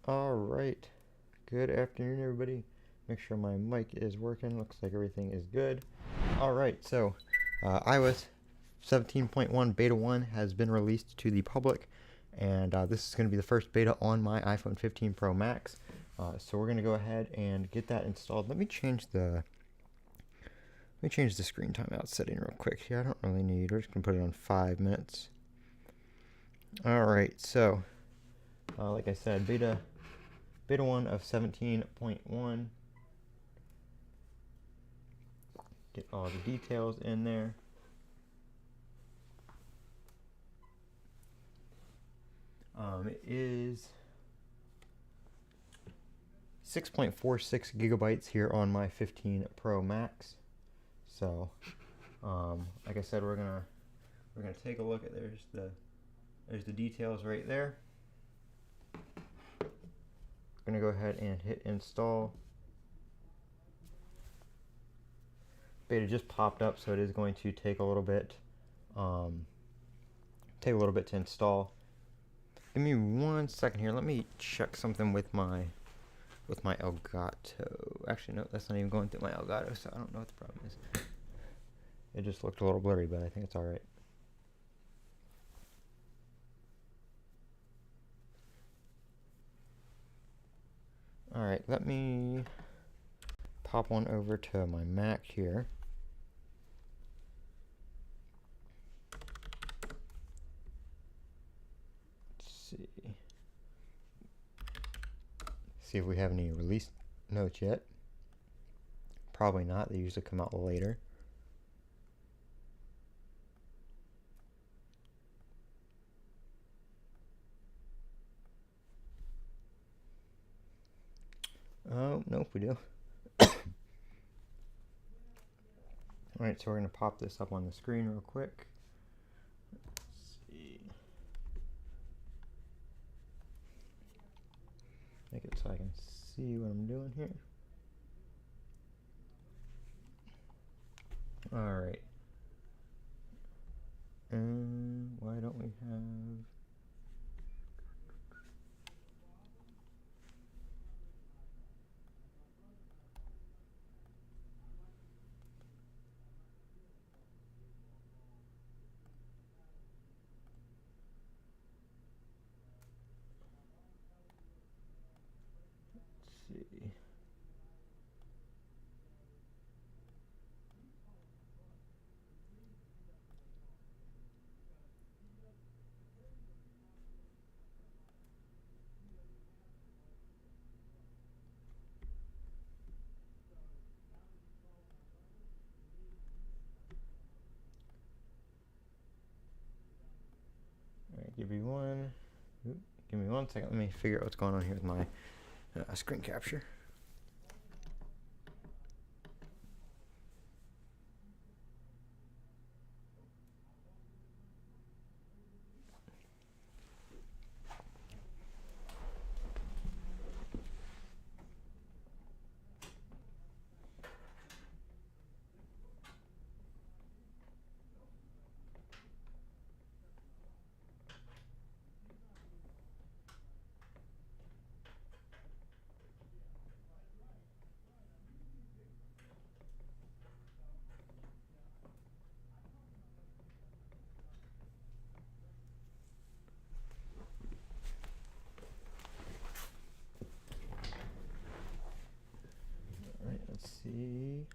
All right. Good afternoon, everybody. Make sure my mic is working. Looks like everything is good. All right. So, iOS 17.1 Beta 1 has been released to the public, and this is going to be the first beta on my iPhone 15 Pro Max. So we're going to go ahead and get that installed. Let me change the screen timeout setting real quick here. I don't really need. We're just going to put it on 5 minutes. All right. So, like I said, beta 1 of 17.1. Get all the details in there. It is 6.46 gigabytes here on my 15 Pro Max. So, like I said, we're gonna take a look at there's the details right there. Gonna go ahead and hit install. Beta just popped up, so it is going to take a little bit to install. Give me 1 second here. Let me check something with my Elgato. Actually, no, that's not even going through my Elgato, so I don't know what the problem is. It just looked a little blurry, but I think it's all right. All right, let me pop on over to my Mac here. See if we have any release notes yet. Probably not. They usually come out later. Oh, nope, we do. Alright, so we're going to pop this up on the screen real quick. Let's see. Make it so I can see what I'm doing here. Alright. And why don't we have... Let's see. Alright, give me one second. Let me figure out what's going on here with my screen capture. Alright, let's see.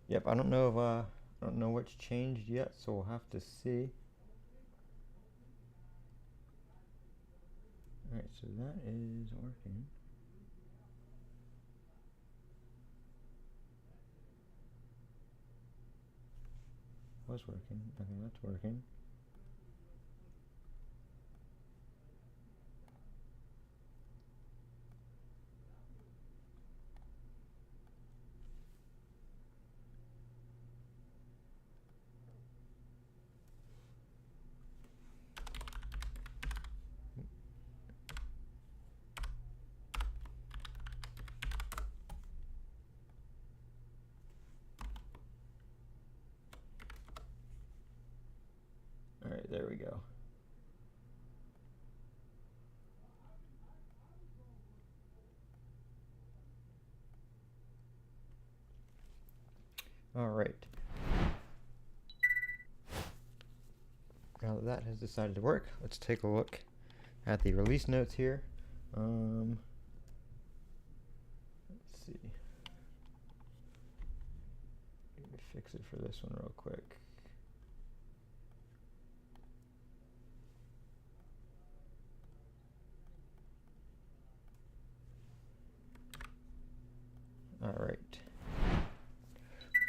Yep, I don't know if I don't know what's changed yet, so we'll have to see. Alright, so that is working. Was working. Okay, that's working. Alright, there we go. Alright. Now that has decided to work, let's take a look at the release notes here. Let's see. Let me fix it for this one real quick. Alright.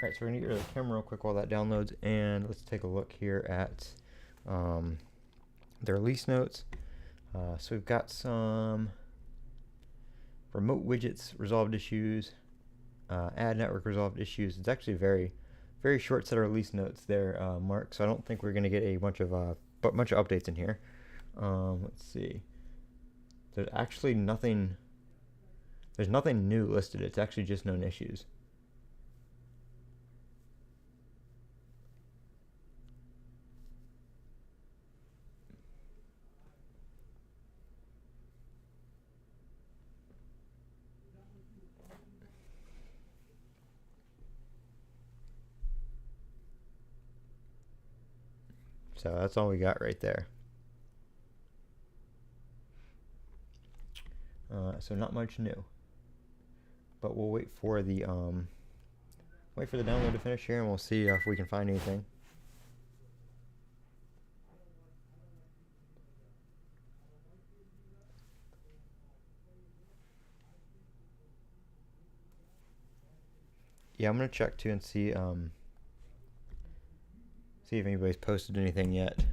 Alright, so we're going to get rid of the camera real quick while that downloads, and let's take a look here at the release notes. So we've got some remote widgets resolved issues, ad network resolved issues. It's actually a very short set of release notes there, Mark, so I don't think we're going to get a bunch of updates in here. Let's see. There's actually nothing new listed. It's actually just known issues. So that's all we got right there. So not much new, but we'll wait for the download to finish here, and we'll see if we can find anything. Yeah, I'm gonna check too and see if anybody's posted anything yet.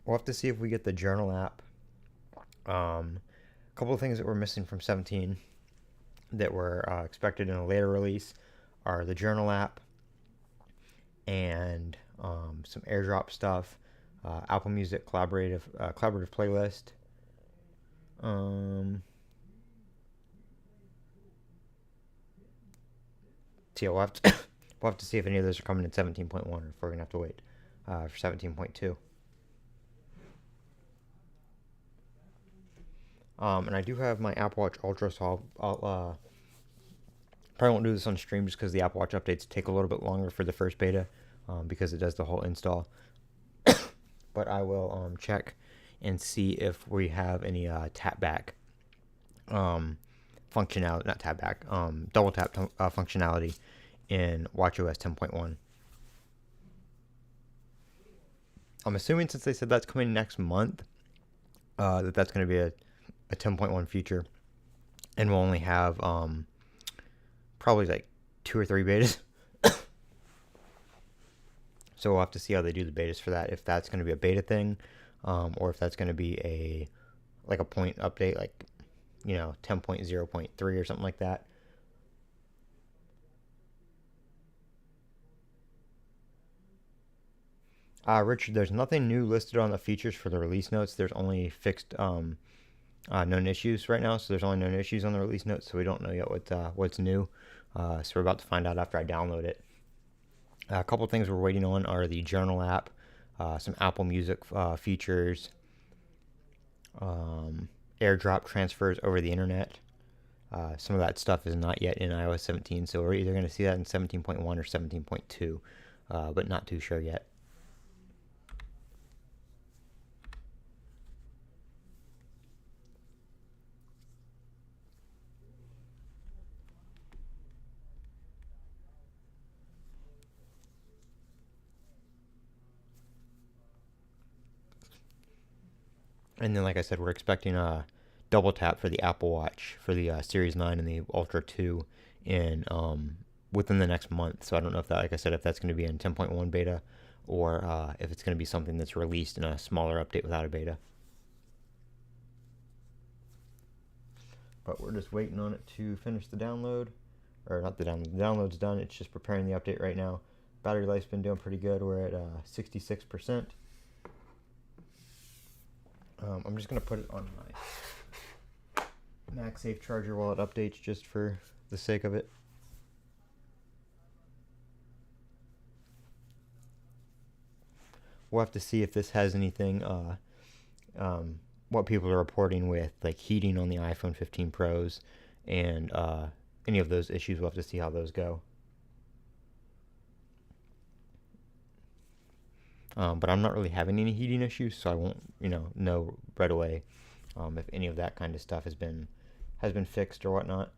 We'll have to see if we get the journal app. A couple of things that we're missing from 17 that were expected in a later release are the journal app and some AirDrop stuff, Apple Music collaborative playlist. So we'll have to see if any of those are coming in 17.1 or if we're gonna have to wait for 17.2. And I do have my Apple Watch Ultra, so I'll probably won't do this on stream just because the Apple Watch updates take a little bit longer for the first beta, because it does the whole install. But I will check and see if we have any tap back functionality, not tap back, double tap functionality in watchOS 10.1. I'm assuming, since they said that's coming next month, that's going to be a 10.1 feature, and we'll only have probably like 2 or 3 betas. So we'll have to see how they do the betas for that, if that's going to be a beta thing, or if that's going to be a point update, like 10.0.3 or something like that. Richard, there's nothing new listed on the features for the release notes. There's only fixed known issues right now, so there's only known issues on the release notes, so we don't know yet what's new. So we're about to find out after I download it. A couple of things we're waiting on are the journal app, some Apple Music features, AirDrop transfers over the internet. Some of that stuff is not yet in iOS 17, so we're either going to see that in 17.1 or 17.2, but not too sure yet. And then, like I said, we're expecting a double tap for the Apple Watch for the Series 9 and the Ultra 2 in within the next month. So I don't know if that, like I said, if that's going to be in 10.1 beta, or if it's going to be something that's released in a smaller update without a beta. But we're just waiting on it to finish the download. or not the download. The download's done. It's just preparing the update right now. Battery life's been doing pretty good. We're at 66%. I'm just gonna put it on my MagSafe charger while it updates, just for the sake of it. We'll have to see if this has anything, what people are reporting with like heating on the iPhone 15 Pros and any of those issues. We'll have to see how those go. But I'm not really having any heating issues, so I won't, know right away if any of that kind of stuff has been fixed or whatnot.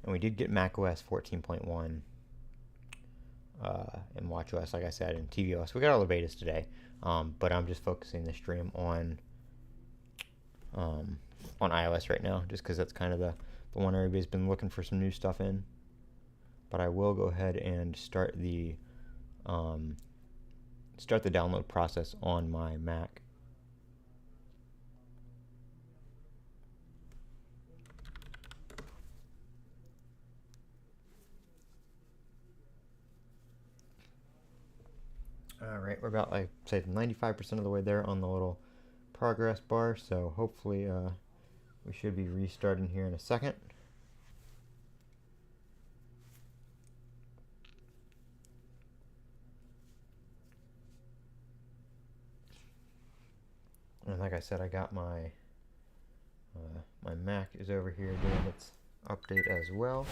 And we did get macOS 14.1 and watchOS, like I said, and tvOS. We got all the betas today, but I'm just focusing the stream on iOS right now, just because that's kind of the one everybody's been looking for some new stuff in. But I will go ahead and start the download process on my Mac. Alright, we're about, like, say, 95% of the way there on the little progress bar, so hopefully we should be restarting here in a second. And like I said, I got my my Mac is over here doing its update as well.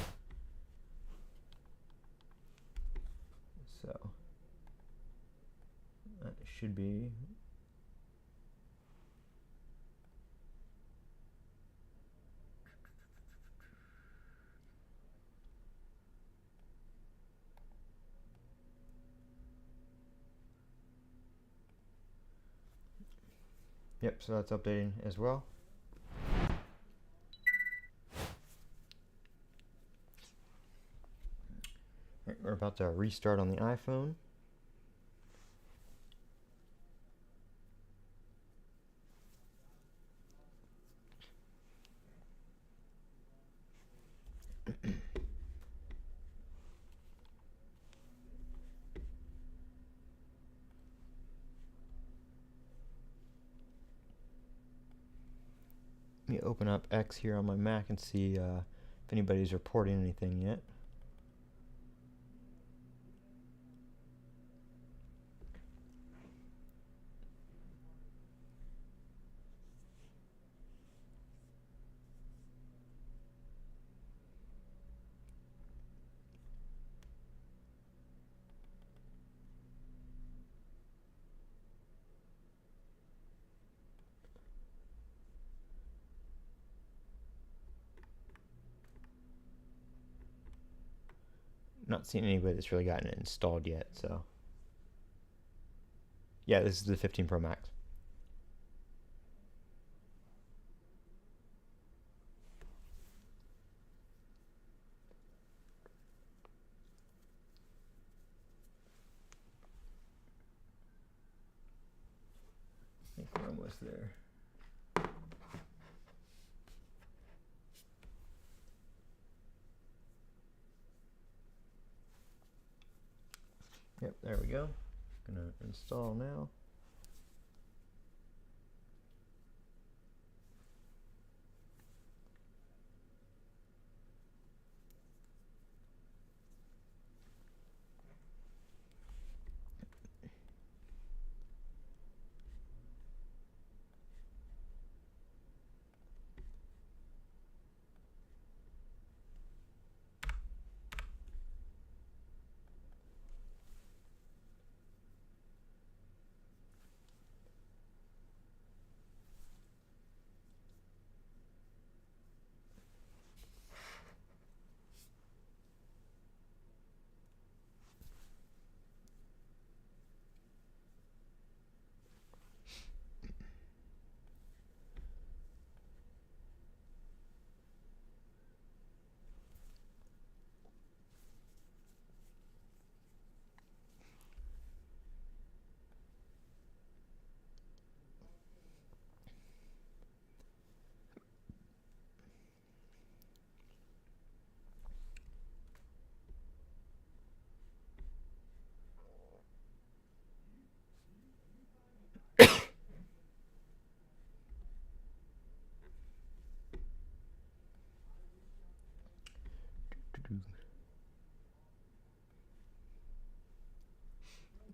So that should be yep, so that's updating as well. Right, we're about to restart on the iPhone. Let me open up X here on my Mac and see if anybody's reporting anything yet. Not seeing anybody that's really gotten it installed yet, so yeah, this is the 15 Pro Max. I think we're almost there. Yep, there we go. Gonna install now.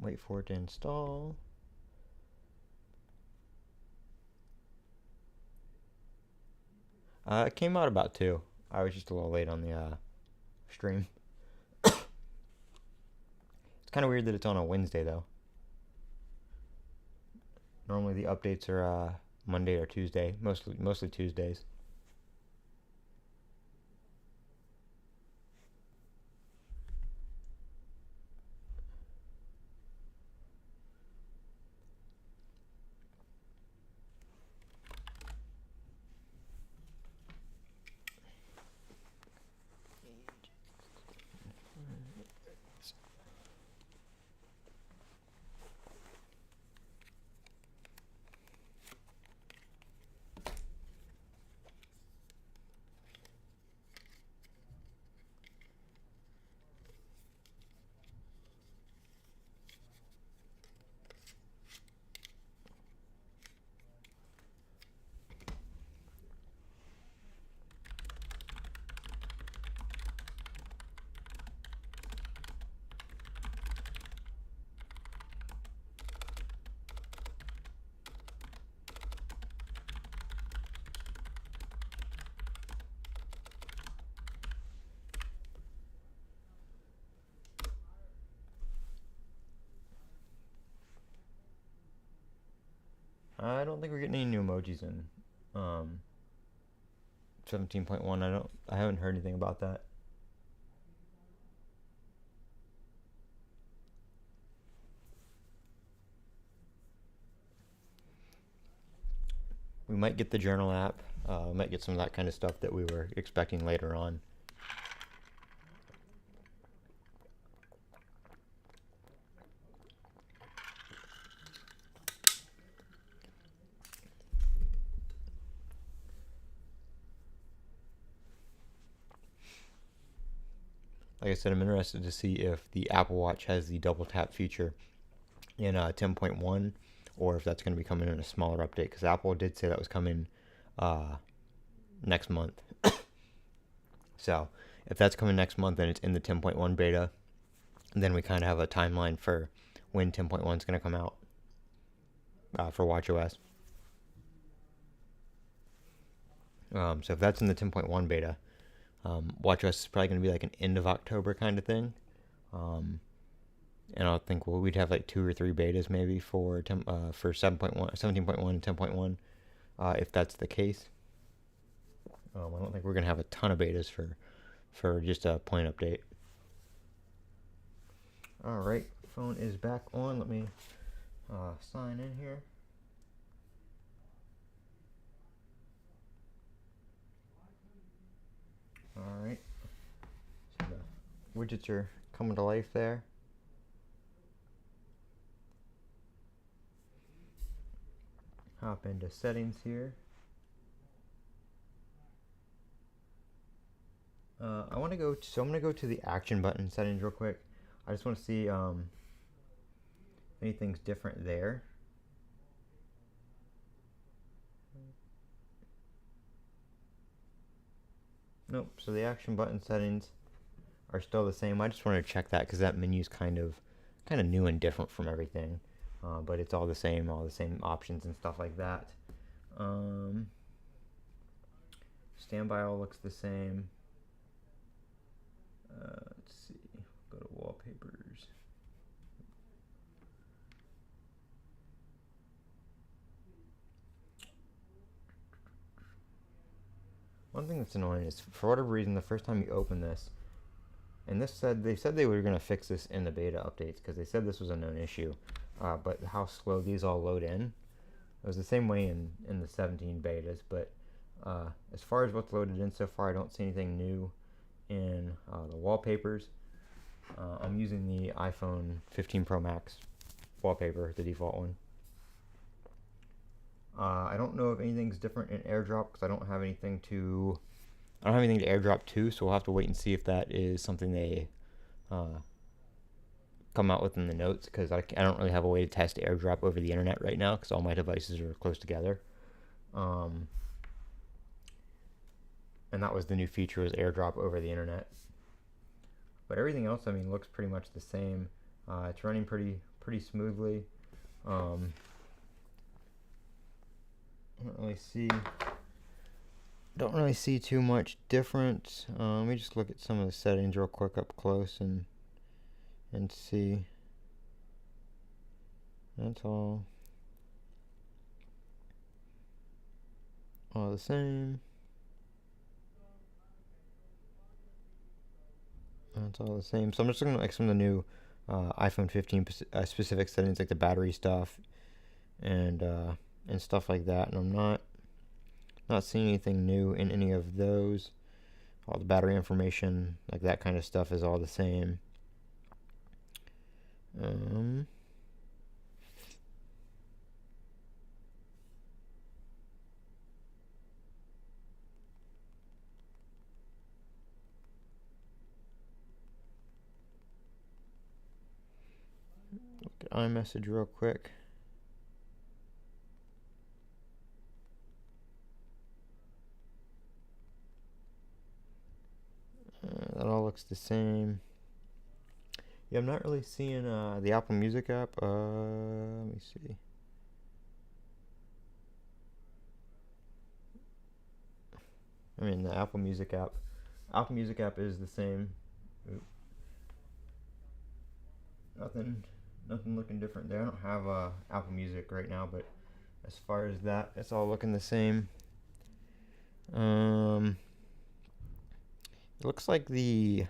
Wait for it to install. It came out about 2. I was just a little late on the stream. It's kind of weird that it's on a Wednesday though. Normally the updates are Monday or Tuesday, mostly Tuesdays. I don't think we're getting any new emojis in 17.1. I haven't heard anything about that. We might get the journal app. We might get some of that kind of stuff that we were expecting later on. Like I said, I'm interested to see if the Apple Watch has the double tap feature in 10.1, or if that's going to be coming in a smaller update, because Apple did say that was coming next month. So if that's coming next month and it's in the 10.1 beta, then we kind of have a timeline for when 10.1 is going to come out for watchOS. So if that's in the 10.1 beta, watchOS is probably going to be like an end of October kind of thing. And I think we'd have like 2 or 3 betas maybe for 7.1, 17.1, and 10.1, if that's the case. I don't think we're going to have a ton of betas for just a point update. All right, phone is back on. Let me sign in here. All right, so the widgets are coming to life there. Hop into settings here. I want to go so I'm going to go to the action button settings real quick. I just want to see if anything's different there. Nope, so the action button settings are still the same. I just wanted to check that because that menu is kind of new and different from everything. But it's all the same options and stuff like that. Standby all looks the same. Let's see, go to wallpapers. One thing that's annoying is, for whatever reason, the first time you open this, and they said they were going to fix this in the beta updates because they said this was a known issue, but how slow these all load in. It was the same way in the 17 betas, but as far as what's loaded in so far, I don't see anything new in the wallpapers. I'm using the iPhone 15 Pro Max wallpaper, the default one. I don't know if anything's different in AirDrop because I don't have anything to AirDrop to, so we'll have to wait and see if that is something they come out with in the notes, because I don't really have a way to test AirDrop over the internet right now because all my devices are close together. And that was the new feature, was AirDrop over the internet. But everything else, I mean, looks pretty much the same. It's running pretty pretty smoothly. I don't really see too much difference. Let me just look at some of the settings real quick up close and see. That's all the same. That's all the same. So I'm just looking at like some of the new iPhone 15 specific settings, like the battery stuff and stuff like that. And I'm not seeing anything new in any of those. All the battery information, like that kind of stuff, is all the same. Look at iMessage real quick. That all looks the same. Yeah, I'm not really seeing the Apple Music app. Let me see. I mean, the Apple Music app. Apple Music app is the same. Oop. Nothing looking different there. I don't have Apple Music right now, but as far as that, it's all looking the same. It looks like the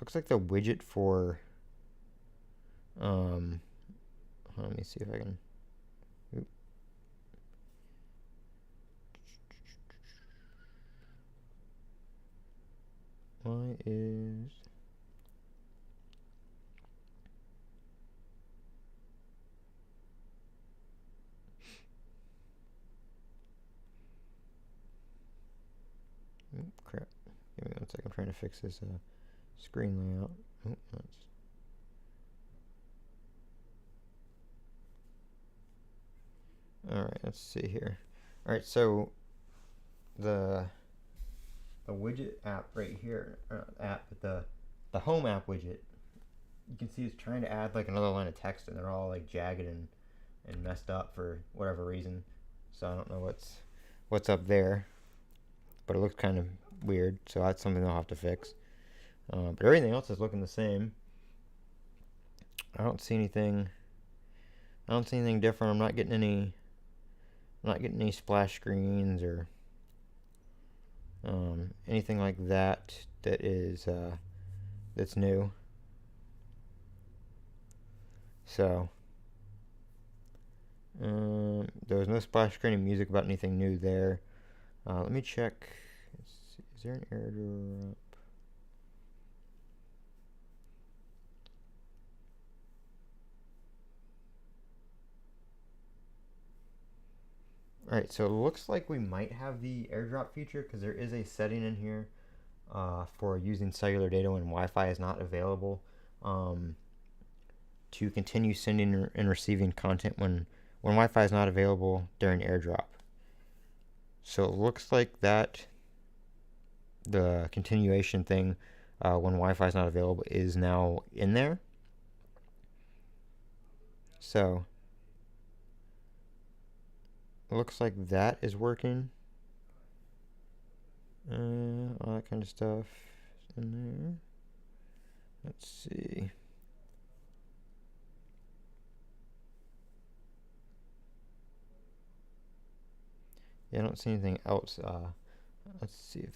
widget for let me see if I can. Oop. Why is crap. Give me 1 second. I'm trying to fix this screen layout. Oh, that's... Alright, let's see here. Alright, so the widget app right here, the home app widget, you can see it's trying to add like another line of text, and they're all like jagged and messed up for whatever reason. So I don't know what's up there, but it looks kind of weird, so that's something they'll have to fix. But everything else is looking the same. I don't see anything different. I'm not getting any splash screens or anything like that is that's new. So there was no splash screen of music about anything new there. Let me check. Is there an airdrop? Alright, so it looks like we might have the airdrop feature, because there is a setting in here for using cellular data when Wi-Fi is not available, to continue sending and receiving content when Wi-Fi is not available during airdrop. So it looks like that the continuation thing when Wi-Fi is not available is now in there. So it looks like that is working. All that kind of stuff is in there. Let's see. Yeah, I don't see anything else. Let's see if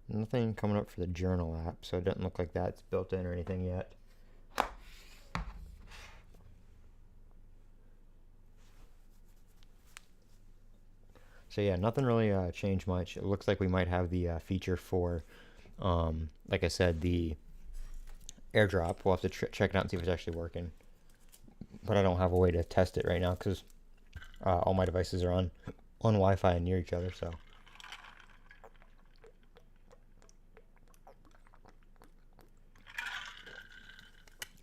nothing coming up for the journal app, so it doesn't look like that's built in or anything yet. So yeah, nothing really changed much. It looks like we might have the feature for, like I said, the airdrop. We'll have to check it out and see if it's actually working. But I don't have a way to test it right now because all my devices are on Wi-Fi and near each other. So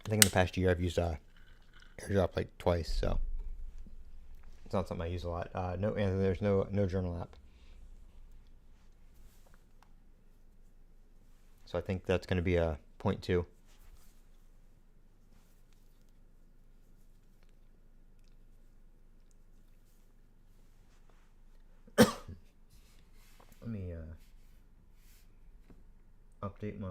I think in the past year I've used airdrop like twice. So it's not something I use a lot. No, and there's no journal app. So I think that's going to be a 0.2. Let me update my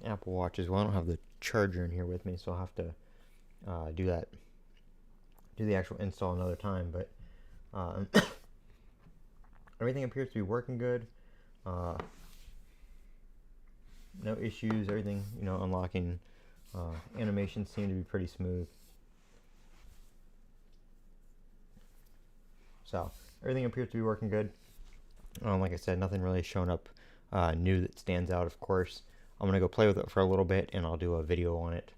Apple Watch as well. I don't have the charger in here with me, so I'll have to do the actual install another time. But everything appears to be working good. No issues. Everything, unlocking animations seem to be pretty smooth. So everything appears to be working good. Like I said, nothing really showing up new that stands out. Of course, I'm gonna go play with it for a little bit, and I'll do a video on it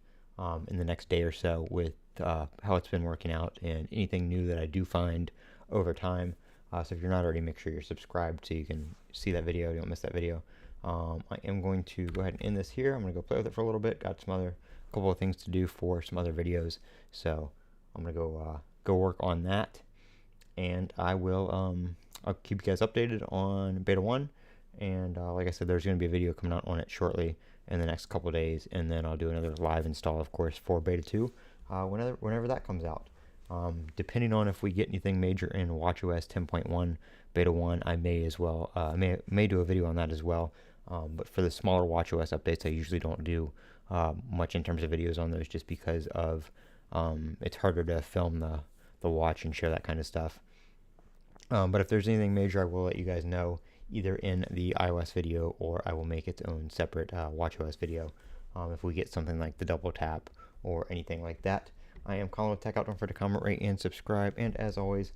in the next day or so with how it's been working out and anything new that I do find over time. So if you're not already, make sure you're subscribed so you can see that video. You don't miss that video. I am going to go ahead and end this here. I'm gonna go play with it for a little bit. Got some couple of things to do for some other videos, so I'm gonna go work on that, and I'll keep you guys updated on beta 1, and like I said, there's going to be a video coming out on it shortly in the next couple of days, and then I'll do another live install, of course, for beta 2 whenever that comes out. Depending on if we get anything major in watchOS 10.1 beta 1, I may as well may do a video on that as well. But for the smaller watchOS updates, I usually don't do much in terms of videos on those, just because of it's harder to film the watch and share that kind of stuff. But if there's anything major, I will let you guys know either in the iOS video, or I will make its own separate watchOS video if we get something like the double tap or anything like that. I am Colin with TechOut. Don't forget to comment, rate, and subscribe. And as always,